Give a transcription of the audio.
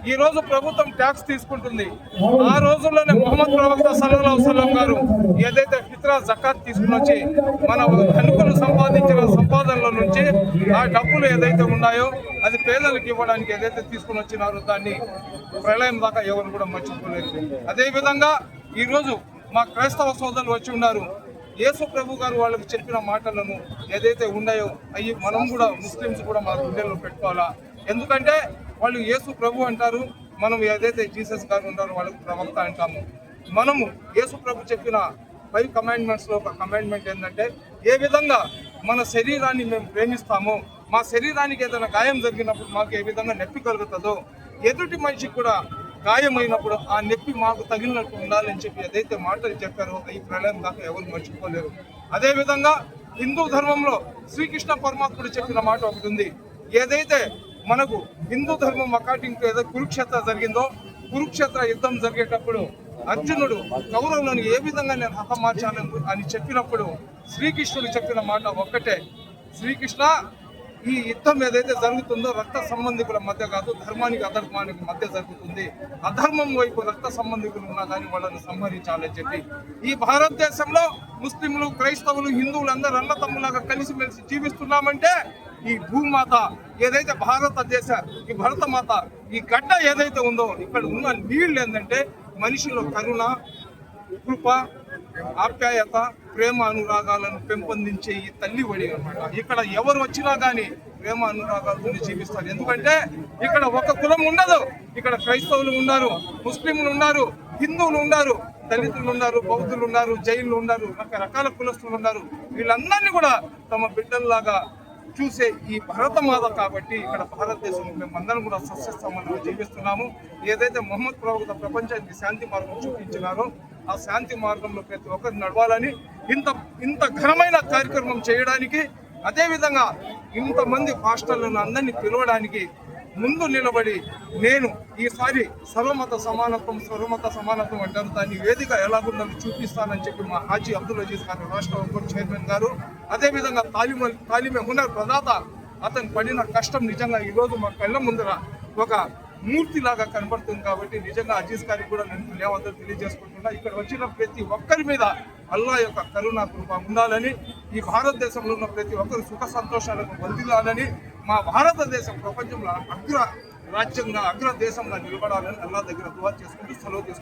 ఈ రోజు ప్రభుత్వం ట్యాక్స్ తీసుకుంటుంది. ఆ రోజుల్లోనే ముహమ్మద్ ప్రవక్త సల్లల్లాహు అలైహి వసల్లం గారు ఏదైతే ఫిత్రా జకాత్ తీసుకుని వచ్చి మన ధనికులు సంపాదించిన సంపాదనల నుంచి ఆ డబ్బులు ఏదైతే ఉన్నాయో అది పేదలకు ఇవ్వడానికి ఏదైతే తీసుకుని వచ్చినారో దాన్ని ప్రళయం దాకా ఎవరు కూడా మర్చిపోలేదు. అదేవిధంగా ఈరోజు మా క్రైస్తవ సోదరులు వచ్చి ఉన్నారు. యేసు ప్రభు గారు వాళ్ళకి చెప్పిన మాటలను ఏదైతే ఉన్నాయో అవి మనం కూడా ముస్లిమ్స్ కూడా మన గుండెల్లో పెట్టుకోవాలా. ఎందుకంటే వాళ్ళు యేసు ప్రభు అంటారు, మనం ఏదైతే జీసస్ గారు ఉంటారో వాళ్ళకి ప్రవక్త అంటాము. మనము యేసు ప్రభు చెప్పిన 5 కమాండ్మెంట్స్లో ఒక కమాండ్మెంట్ ఏంటంటే ఏ విధంగా మన శరీరాన్ని మేము ప్రేమిస్తామో, మా శరీరానికి ఏదైనా గాయం జరిగినప్పుడు మాకు ఏ విధంగా నొప్పి కలుగుతుందో ఎదుటి మనిషికి కూడా గాయమైనప్పుడు ఆ నొప్పి మాకు తగిలినట్టు ఉండాలని చెప్పి ఏదైతే మాటలు చెప్పారో ఈ ప్రళయం దాకా ఎవరు మర్చిపోలేరు. అదేవిధంగా హిందూ ధర్మంలో శ్రీకృష్ణ పరమాత్ముడు చెప్పిన మాట ఒకటి ఉంది. ఏదైతే మనకు హిందూ ధర్మం అకార్డింగ్ ఏదో కురుక్షేత్ర జరిగిందో, కురుక్షేత్ర యుద్ధం జరిగేటప్పుడు అర్జునుడు కౌరవులను ఏ విధంగా నేను హతమార్చాను అని చెప్పినప్పుడు శ్రీకృష్ణుడు చెప్పిన మాట ఒక్కటే, శ్రీకృష్ణ ఈ యుద్ధం ఏదైతే జరుగుతుందో రక్త సంబంధికుల మధ్య కాదు, ధర్మానికి అధర్మానికి మధ్య జరుగుతుంది. అధర్మం వైపు రక్త సంబంధికులు ఉన్నా కానీ వాళ్ళని సంహరించాలని చెప్పి ఈ భారతదేశంలో ముస్లింలు, క్రైస్తవులు, హిందువులు అందరూ అన్నతమ్ములాగా కలిసిమెలిసి జీవిస్తున్నామంటే ఈ భూమాత ఏదైతే భారతదేశ ఈ భరతమాత ఈ గడ్డ ఏదైతే ఉందో ఇక్కడ ఉన్న నీళ్ళు ఏంటంటే మనిషిలో కరుణ, కృప, ఆప్యాయత, ప్రేమ, అనురాగాలను పెంపొందించే ఈ తల్లి ఒడి అన్నమాట. ఇక్కడ ఎవరు వచ్చినా కానీ ప్రేమ అనురాగాలతో జీవిస్తారు. ఎందుకంటే ఇక్కడ ఒక కులం ఉండదు. ఇక్కడ క్రైస్తవులు ఉన్నారు, ముస్లింలు ఉన్నారు, హిందువులు ఉన్నారు, దళితులు ఉన్నారు, బౌద్ధులు ఉన్నారు, జైన్లు ఉన్నారు, రకరకాల కులస్తులు ఉన్నారు. వీళ్ళందరినీ కూడా తమ బిడ్డల్లాగా చూసే ఈ భరతమాత కాబట్టి ఇక్కడ భారతదేశంలో మేమందరం కూడా సస్యస్థానంలో జీవిస్తున్నాము. ఏదైతే ముహమ్మద్ ప్రవక్త ప్రపంచానికి శాంతి మార్గం చూపించినారో ఆ శాంతి మార్గంలో ప్రతి ఒక్కరు నడవాలని ఇంత ఘనమైన కార్యక్రమం చేయడానికి, అదేవిధంగా ఇంతమంది పాస్టర్లను అందరినీ పిలవడానికి ముందు నిలబడి నేను ఈసారి సర్వమత సమానత్వం అంటారు, దాన్ని వేదిక ఎలాగుండాలో చూపిస్తానని చెప్పి మా హాజీ అబ్దుల్ అజీజ్ గారు రాష్ట్ర ఉప చైర్మన్ గారు, అదేవిధంగా తాలిమే హునర్ ప్రదాత అతను పడిన కష్టం నిజంగా ఈరోజు మా కళ్ళ ముందర ఒక మూర్తిలాగా కనబడుతుంది. కాబట్టి నిజంగా అజీజ్ గారికి కూడా నేను ధన్యవాదాలు తెలియజేసుకుంటున్నా. ఇక్కడ వచ్చిన ప్రతి ఒక్కరి మీద అల్లా యొక్క కరుణ కృప ఉండాలని, ఈ భారతదేశంలో ఉన్న ప్రతి ఒక్కరు సుఖ సంతోషాలకు వర్ధిల్లాలని, మా భారతదేశం ప్రపంచంలో అగ్ర రాజ్యంగా అగ్ర దేశంగా నిలబడాలని అల్లా దగ్గర దుఆ చేసుకుంటూ సెలవు తీసుకుంటాం.